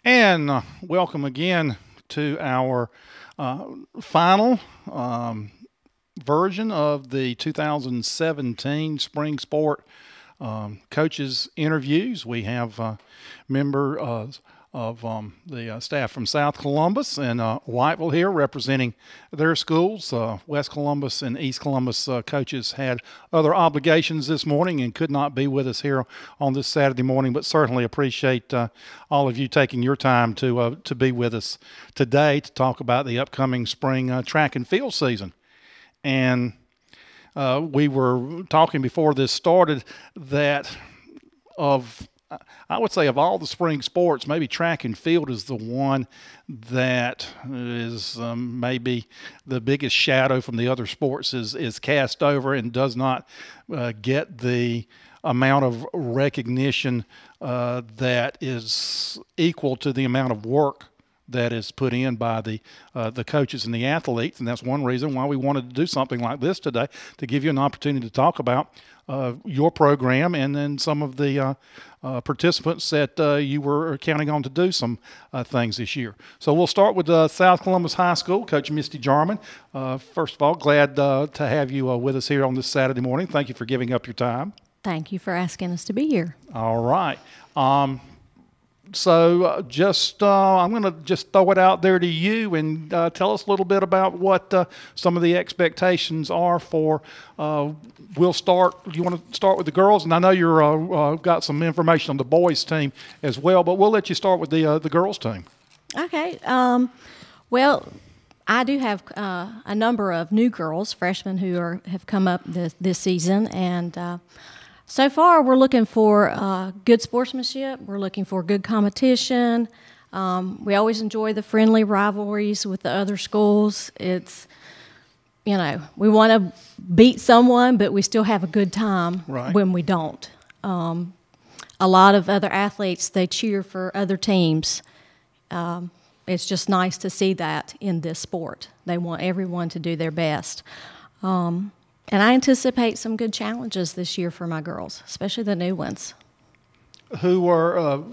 And welcome again to our uh, final version of the 2017 Spring Sport coaches interviews. We have member of the staff from South Columbus and Whiteville here representing their schools. West Columbus and East Columbus coaches had other obligations this morning and could not be with us here on this Saturday morning, but certainly appreciate all of you taking your time to be with us today to talk about the upcoming spring track and field season. And we were talking before this started that of I would say of all the spring sports, maybe track and field is the one that is maybe the biggest shadow from the other sports is cast over and does not get the amount of recognition that is equal to the amount of work that is put in by the coaches and the athletes, and that's one reason why we wanted to do something like this today, to give you an opportunity to talk about your program and then some of the participants that you were counting on to do some things this year. So we'll start with South Columbus High School, Coach Misty Jarman. First of all, glad to have you with us here on this Saturday morning. Thank you for giving up your time. Thank you for asking us to be here. All right. So I'm going to just throw it out there to you and tell us a little bit about what some of the expectations are for. We'll start. You want to start with the girls, and I know you're got some information on the boys team as well, but we'll let you start with the girls team. Okay. Well, I do have a number of new girls, freshmen who have come up this season, and so far, we're looking for good sportsmanship. We're looking for good competition. We always enjoy the friendly rivalries with the other schools. It's, we want to beat someone, but we still have a good time when we don't. A lot of other athletes, they cheer for other teams. It's just nice to see that in this sport. They want everyone to do their best. And I anticipate some good challenges this year for my girls, especially the new ones. Who are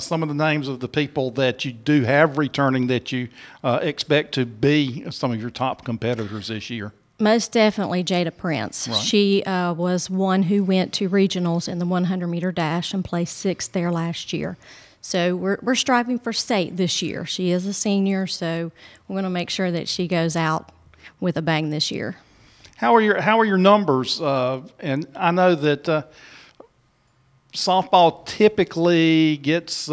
some of the names of the people that you do have returning that you expect to be some of your top competitors this year? Most definitely Jada Prince. Right. She was one who went to regionals in the 100-meter dash and placed sixth there last year. So we're striving for state this year. She is a senior, so we're going to make sure that she goes out with a bang this year. How are your numbers? And I know that softball typically gets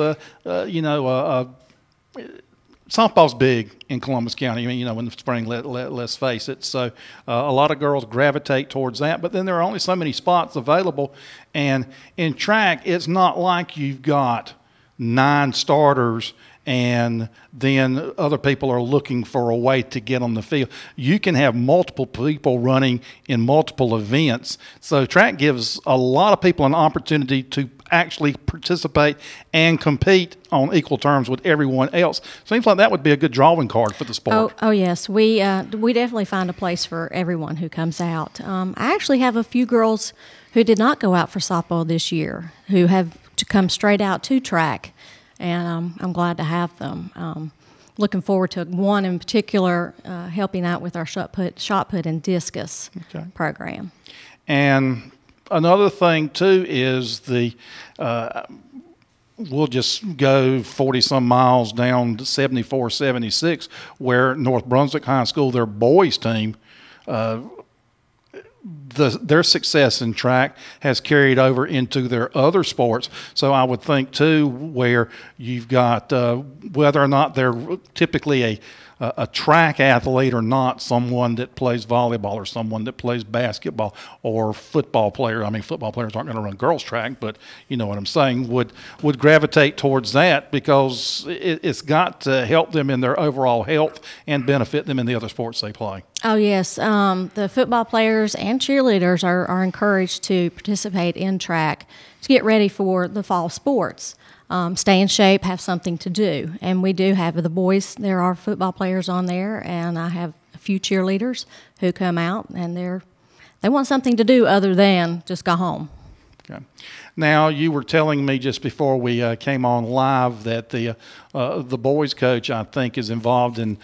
softball's big in Columbus County. I mean, in the spring, let's face it. So a lot of girls gravitate towards that. But then there are only so many spots available, and in track, it's not like you've got 9 starters and then other people are looking for a way to get on the field. You can have multiple people running in multiple events. So track gives a lot of people an opportunity to actually participate and compete on equal terms with everyone else. Seems like that would be a good drawing card for the sport. Oh yes. We definitely find a place for everyone who comes out. I actually have a few girls who did not go out for softball this year who have to come straight out to track. And I'm glad to have them. Looking forward to one in particular helping out with our shot put, and discus program. And another thing, too, is we'll just go 40-some miles down to 74, 76, where North Brunswick High School, their boys team, their success in track has carried over into their other sports. So I would think, too, where you've got whether or not they're typically a track athlete or not, someone that plays volleyball or someone that plays basketball or football player. I mean, football players aren't going to run girls track, but you know what I'm saying, would gravitate towards that because it's got to help them in their overall health and benefit them in the other sports they play. Oh, yes. The football players and cheerleaders are encouraged to participate in track to get ready for the fall sports. Stay in shape, have something to do. And we do have the boys. There are football players on there, and I have a few cheerleaders who come out, and they want something to do other than just go home. Okay. Now, you were telling me just before we came on live that the boys coach, I think, is involved in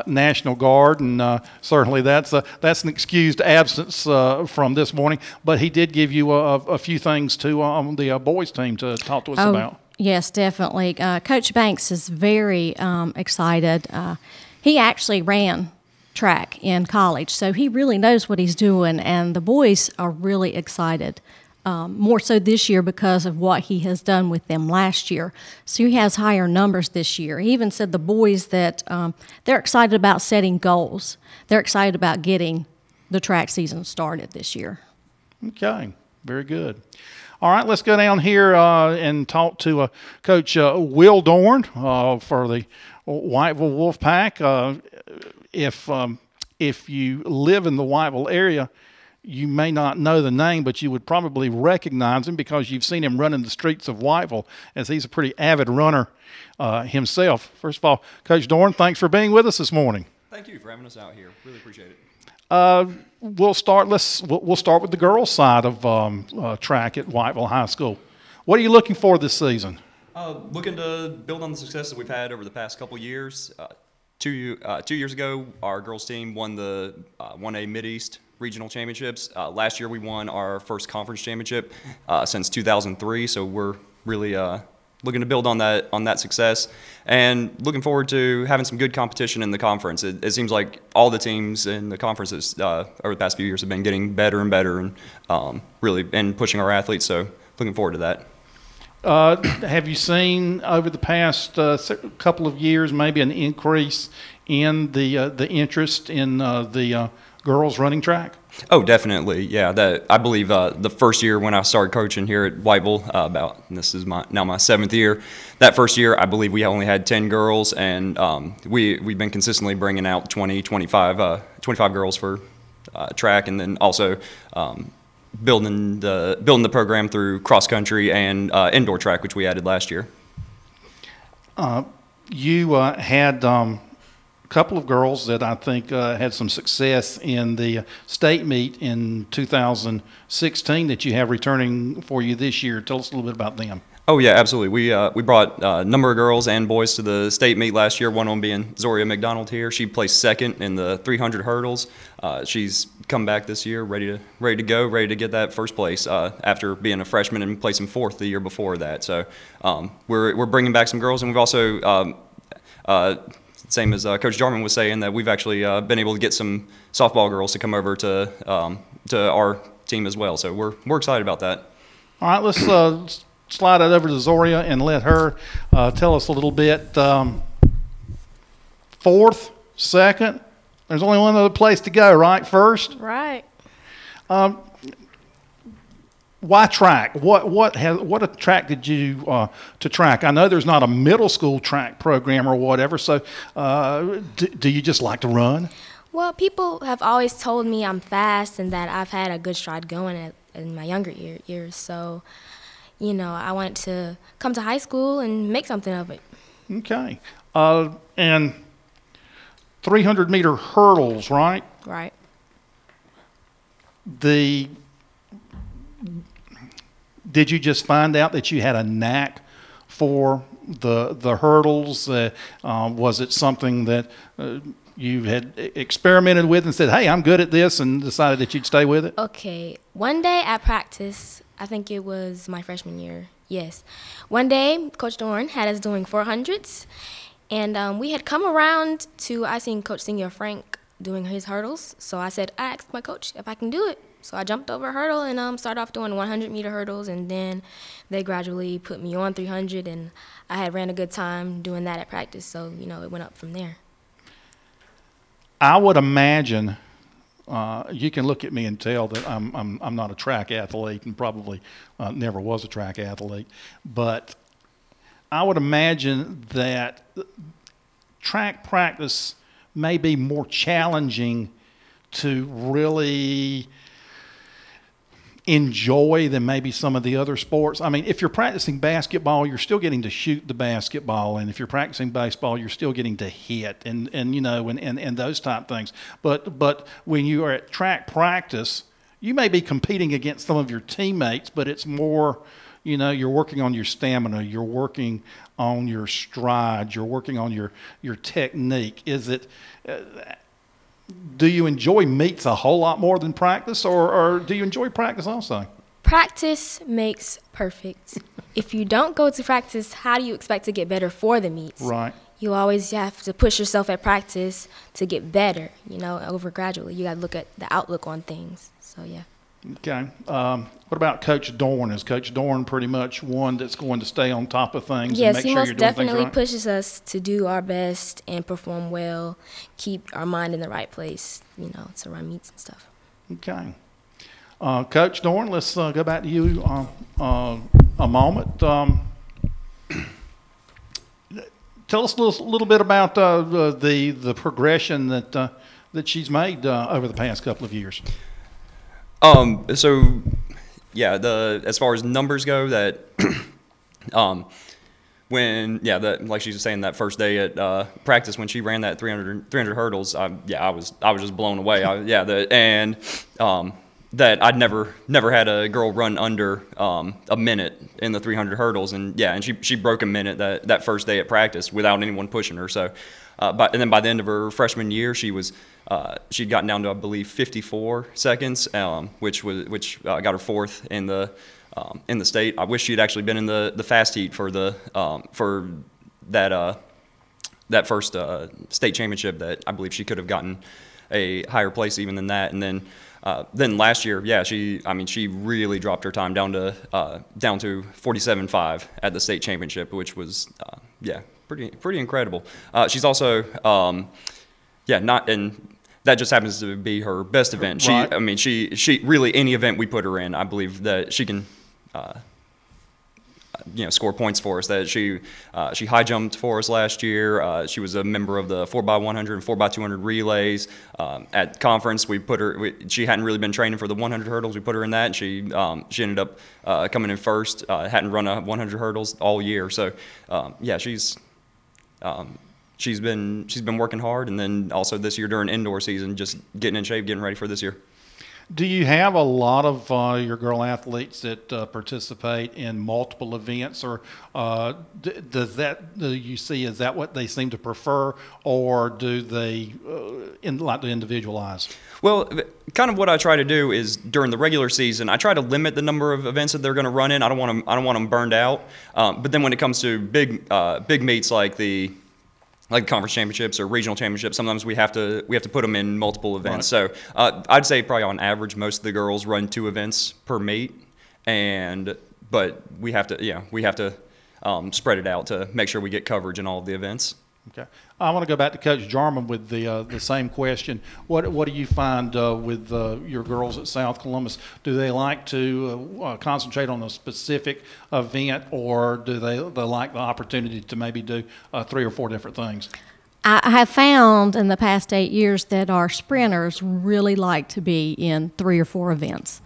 National Guard, and certainly that's an excused absence from this morning. But he did give you a few things to on the boys team to talk to us about. Yes, definitely. Coach Banks is very excited. He actually ran track in college, so he really knows what he's doing, and the boys are really excited. More so this year because of what he has done with them last year. So he has higher numbers this year. He even said the boys that they're excited about setting goals. They're excited about getting the track season started this year. Okay, very good. All right, let's go down here and talk to Coach Will Dorn for the Whiteville Wolfpack. If you live in the Whiteville area, you may not know the name, but you would probably recognize him because you've seen him running the streets of Whiteville, as he's a pretty avid runner himself. First of all, Coach Dorn, thanks for being with us this morning. Thank you for having us out here. Really appreciate it. We'll start with the girls' side of track at Whiteville High School. What are you looking for this season? Looking to build on the success that we've had over the past couple years. 2 years ago, our girls' team won the 1A Mid-East Regional Championships. Last year, we won our first conference championship since 2003. So we're really looking to build on that success, and looking forward to having some good competition in the conference. It seems like all the teams in the conferences over the past few years have been getting better and better, and really pushing our athletes. So looking forward to that. Have you seen over the past couple of years maybe an increase in the interest in the girls running track? Oh, definitely. Yeah, I believe the first year when I started coaching here at Whiteville, this is now my 7th year. That first year, I believe we only had 10 girls, and we've been consistently bringing out 25 girls for track, and then also building the program through cross country and indoor track, which we added last year. You had couple of girls that I think had some success in the state meet in 2016 that you have returning for you this year. Tell us a little bit about them. Oh yeah, absolutely. We brought a number of girls and boys to the state meet last year. One of them being Zoria McDonald here. She placed second in the 300 hurdles. She's come back this year, ready to go, ready to get that first place after being a freshman and placing 4th the year before that. So we're bringing back some girls, and we've also same as Coach Jarman was saying, that we've actually been able to get some softball girls to come over to our team as well. So we're excited about that. All right, let's slide it over to Zoria and let her tell us a little bit. 4th, 2nd. There's only one other place to go, right? First. Right. Why track? What attracted you to track? I know there's not a middle school track program or whatever, so do you just like to run? Well, people have always told me I'm fast and that I've had a good stride going in my younger years. So, I wanted to come to high school and make something of it. Okay. And 300-meter hurdles, right? Right. Did you just find out that you had a knack for the hurdles? Was it something that you had experimented with and said, hey, I'm good at this, and decided that you'd stay with it? Okay. One day at practice, I think it was my freshman year, yes. One day, Coach Dorn had us doing 400s, and we had come around to, I seen Coach Senior Frank doing his hurdles, so I asked my coach if I can do it. So I jumped over a hurdle and started off doing 100-meter hurdles, and then they gradually put me on 300, and I had ran a good time doing that at practice, so, it went up from there. I would imagine you can look at me and tell that I'm not a track athlete, and probably never was a track athlete, but I would imagine that track practice may be more challenging to really enjoy than maybe some of the other sports. I mean, if you're practicing basketball, you're still getting to shoot the basketball, and if you're practicing baseball, you're still getting to hit and those type things. But when you are at track practice, you may be competing against some of your teammates, but it's more, you know, you're working on your stamina, you're working on your stride, you're working on your technique. Is it, do you enjoy meets a whole lot more than practice, or do you enjoy practice also? Practice makes perfect. If you don't go to practice, how do you expect to get better for the meets? Right. You always have to push yourself at practice to get better, you know, over gradually. You got to look at the outlook on things. So, yeah. Okay. What about Coach Dorn? Is Coach Dorn pretty much one that's going to stay on top of things and Yes, make he sure most you're doing things definitely right? pushes us to do our best and perform well, keep our mind in the right place, you know, to run meets and stuff. Okay. Coach Dorn, let's go back to you a moment. Tell us a little bit about the progression that she's made over the past couple of years. So, yeah, as far as numbers go, that like she was saying, that first day at practice when she ran that 300 hurdles, I was just blown away. That I'd never had a girl run under a minute in the 300 hurdles, and she broke a minute that first day at practice without anyone pushing her. So, and then by the end of her freshman year, she'd gotten down to, I believe, 54 seconds, which got her fourth in the state. I wish she'd actually been in the fast heat for that first state championship. That I believe she could have gotten a higher place even than that. And then last year, she really dropped her time down to 47.5 at the state championship, which was pretty incredible. She's also and that just happens to be her best event. Right. She really, any event we put her in, I believe that she can score points for us. That she high jumped for us last year. She was a member of the 4x100 and 4x200 relays. At conference, she hadn't really been training for the 100 hurdles. We put her in that, and she ended up coming in first. Hadn't run a 100 hurdles all year. So she's been working hard, and then also this year during indoor season, just getting in shape, getting ready for this year. Do you have a lot of your girl athletes that participate in multiple events, or do you see, is that what they seem to prefer, or do they like to individualize? Well, kind of what I try to do is during the regular season, I try to limit the number of events that they're going to run in. I don't want them burned out. But then when it comes to big meets like the conference championships or regional championships, sometimes we have to put them in multiple events. Right. So I'd say probably on average, most of the girls run 2 events per meet, but we have to spread it out to make sure we get coverage in all of the events. Okay, I want to go back to Coach Jarman with the same question. What do you find with your girls at South Columbus? Do they like to concentrate on a specific event, or do they like the opportunity to maybe do 3 or 4 different things? I have found in the past 8 years that our sprinters really like to be in 3 or 4 events.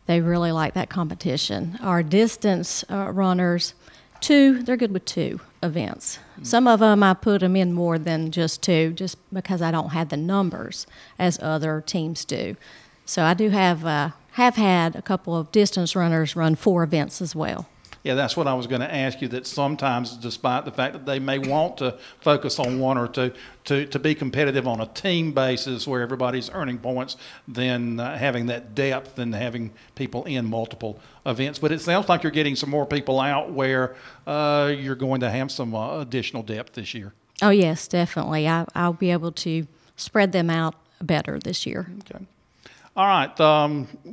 They really like that competition. Our distance runners, 2, they're good with 2 events. Some of them I put them in more than just 2, just because I don't have the numbers as other teams do. So I do have had a couple of distance runners run 4 events as well. Yeah, that's what I was going to ask you, that sometimes, despite the fact that they may want to focus on 1 or 2, to be competitive on a team basis where everybody's earning points, then having that depth and having people in multiple events. But it sounds like you're getting some more people out where you're going to have some additional depth this year. Oh, yes, definitely. I'll be able to spread them out better this year. Okay. All right,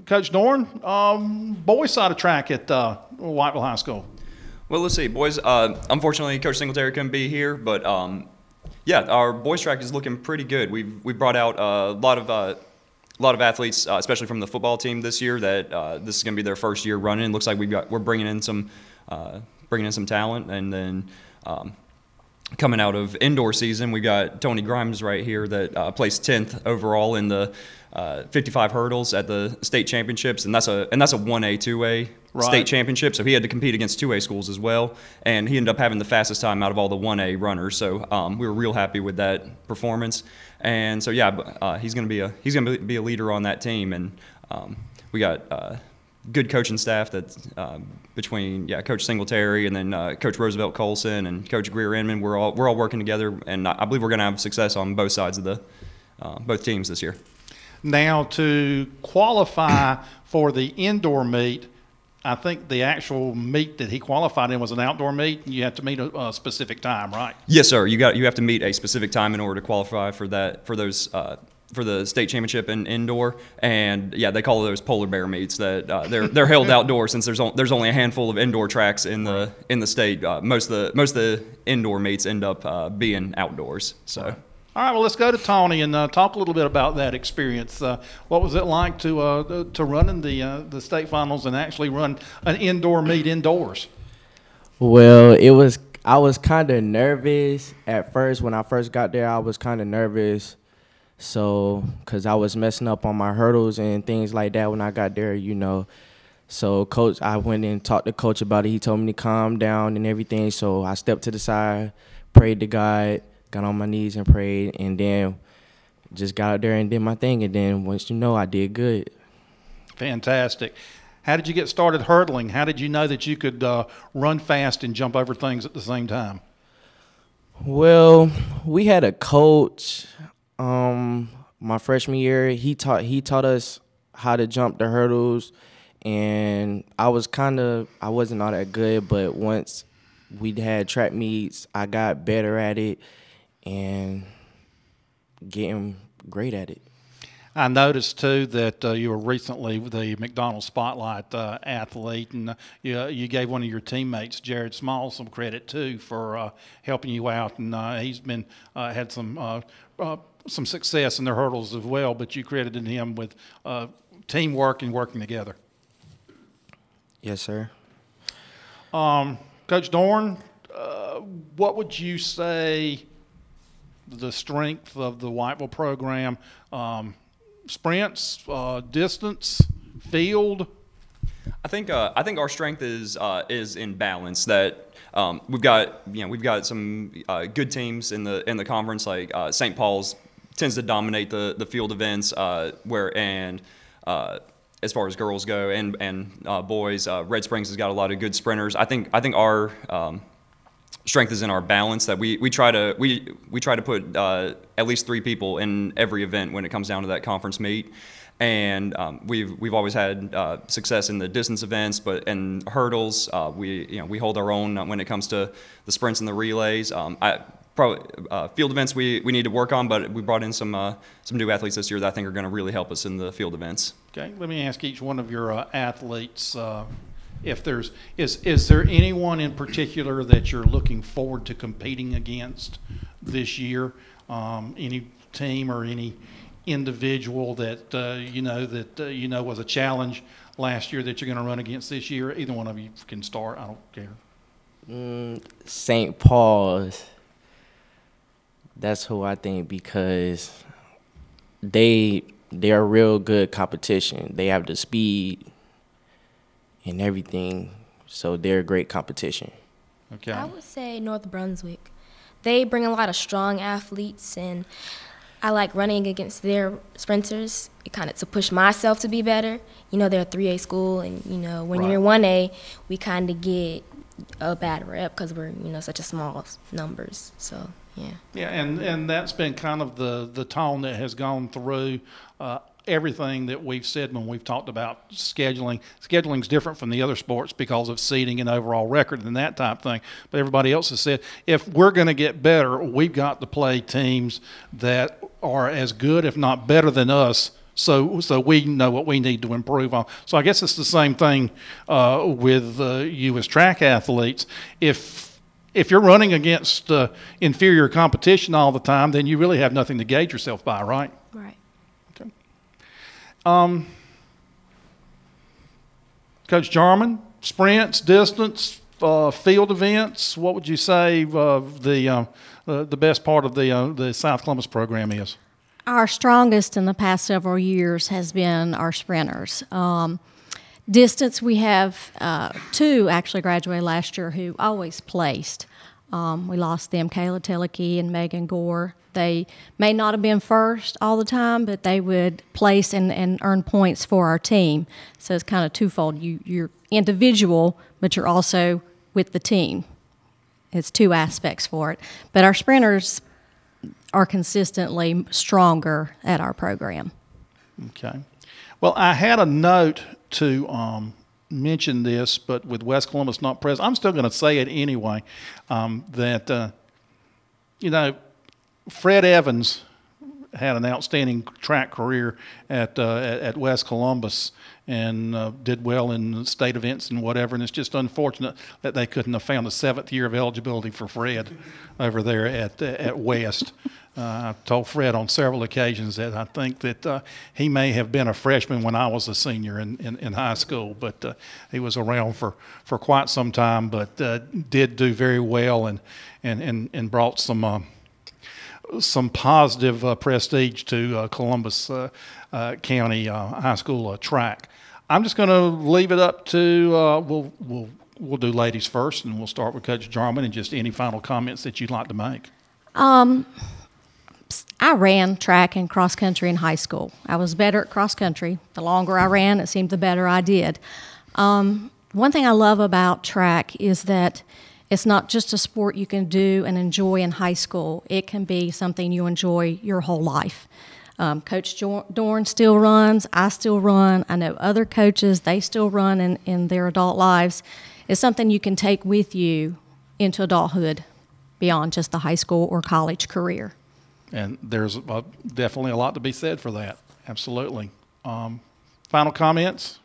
Coach Dorn, boys side of track at Whiteville High School. Well, let's see, boys. Unfortunately, Coach Singletary couldn't be here, but our boys track is looking pretty good. We've brought out a lot of athletes, especially from the football team this year. That this is going to be their first year running. It looks like we're bringing in some talent, and then. Coming out of indoor season, we got Tony Grimes right here that placed 10th overall in the 55 hurdles at the state championships, and that's a 1A, 2A state championship. So he had to compete against 2A schools as well, and he ended up having the fastest time out of all the 1A runners. So we were real happy with that performance, and so he's going to be a leader on that team, and we got good coaching staff that between Coach Singletary and then Coach Roosevelt Colson and Coach Greer Inman. We're all working together, and I believe we're going to have success on both sides of the both teams this year. Now, to qualify for the indoor meet, I think the actual meet that he qualified in was an outdoor meet, and you have to meet a specific time, right? Yes, sir. You have to meet a specific time in order to qualify for that for the state championship in indoor, and they call those polar bear meets. That they're held outdoors since there's only a handful of indoor tracks in the state. Most of the indoor meets end up being outdoors. So. All right, well, let's go to Tony and talk a little bit about that experience. What was it like to run in the state finals and actually run an indoor meet indoors? Well, I was kind of nervous at first. When I first got there, I was kind of nervous. So, because I was messing up on my hurdles and things like that when I got there, So, I went and talked to Coach about it. He told me to calm down and everything. So, I stepped to the side, prayed to God, got on my knees and prayed, and then just got out there and did my thing. And then once I did good. Fantastic. How did you get started hurdling? How did you know that you could run fast and jump over things at the same time? Well, we had a coach my freshman year. He taught us how to jump the hurdles, and I wasn't all that good, but once we had track meets, I got better at it and getting great at it. I noticed, too, that you were recently the McDonald's Spotlight athlete, and you gave one of your teammates, Jared Small, some credit, too, for helping you out. And he's been had some success in their hurdles as well, but you credited him with teamwork and working together. Yes, sir. Coach Dorn, what would you say the strength of the Whiteville program? Sprints, distance, field. I think our strength is in balance. That we've got some good teams in the conference. Like St. Paul's tends to dominate the field events. As far as girls go and boys, Red Springs has got a lot of good sprinters. I think our strength is in our balance, that we try to put at least 3 people in every event when it comes down to that conference meet, and we've always had success in the distance events, but in hurdles we hold our own when it comes to the sprints and the relays. Field events we need to work on, but we brought in some new athletes this year that I think are going to really help us in the field events. Okay, let me ask each one of your athletes. If is there anyone in particular that you're looking forward to competing against this year? Any team or any individual that was a challenge last year that you're going to run against this year? Either one of you can start. I don't care. St. Paul's. That's who I think, because they're a real good competition. They have the speed and everything, so they're a great competition. Okay. I would say North Brunswick. They bring a lot of strong athletes, and I like running against their sprinters, kind of to push myself to be better. They're a 3A school, and when you're in 1A, we kind of get a bad rep because we're such a small numbers. So yeah. Yeah, and that's been kind of the tone that has gone through everything that we've said when we've talked about scheduling. Scheduling's different from the other sports because of seeding and overall record and that type of thing. But everybody else has said, if we're going to get better, we've got to play teams that are as good, if not better than us, so we know what we need to improve on. So I guess it's the same thing with you as track athletes. If you're running against inferior competition all the time, then you really have nothing to gauge yourself by, right? Right. Coach Jarman, sprints, distance, field events. What would you say the best part of the South Columbus program is? Our strongest in the past several years has been our sprinters. Distance, we have 2 actually graduated last year who always placed. We lost them, Kayla Teleke and Megan Gore. They may not have been first all the time, but they would place and earn points for our team. So it's kind of twofold. You're individual, but you're also with the team. It's two aspects for it. But our sprinters are consistently stronger at our program. Okay. Well, I had a note to mention this, but with West Columbus not present, I'm still going to say it anyway, that, Fred Evans had an outstanding track career at West Columbus and did well in state events and whatever. And it's just unfortunate that they couldn't have found a 7th year of eligibility for Fred over there at West. I told Fred on several occasions that I think that he may have been a freshman when I was a senior in high school, but he was around for quite some time, but did do very well and brought some positive prestige to Columbus County High School track. I'm just going to leave it up to we'll do ladies first, and we'll start with Coach Jarman and just any final comments that you'd like to make. I ran track and cross country in high school. I was better at cross country. The longer I ran, it seemed the better I did. One thing I love about track is that it's not just a sport you can do and enjoy in high school. It can be something you enjoy your whole life. Coach Dorn still runs. I still run. I know other coaches, they still run in their adult lives. It's something you can take with you into adulthood beyond just the high school or college career. And there's definitely a lot to be said for that. Absolutely. Final comments?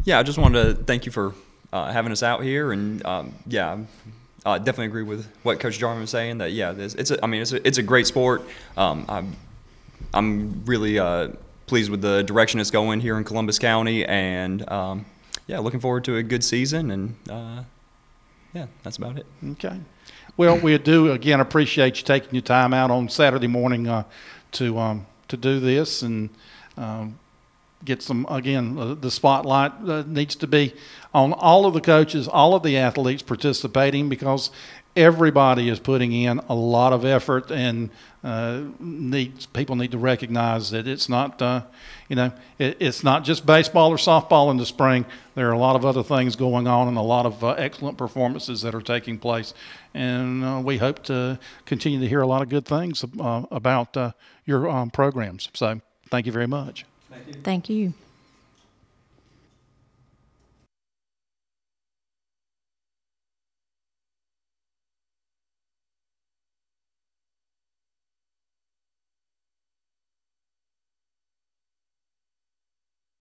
Yeah, I just wanted to thank you for having us out here, and I definitely agree with what Coach Jarman was saying. That it's a great sport. I'm really pleased with the direction it's going here in Columbus County, and looking forward to a good season. And that's about it. Okay. Well, we do again appreciate you taking your time out on Saturday morning to do this and get some, again, the spotlight needs to be on all of the coaches, all of the athletes participating, because everybody is putting in a lot of effort, and people need to recognize that it's not, it's not just baseball or softball in the spring. There are a lot of other things going on and a lot of excellent performances that are taking place. And we hope to continue to hear a lot of good things about your programs. So thank you very much. Thank you.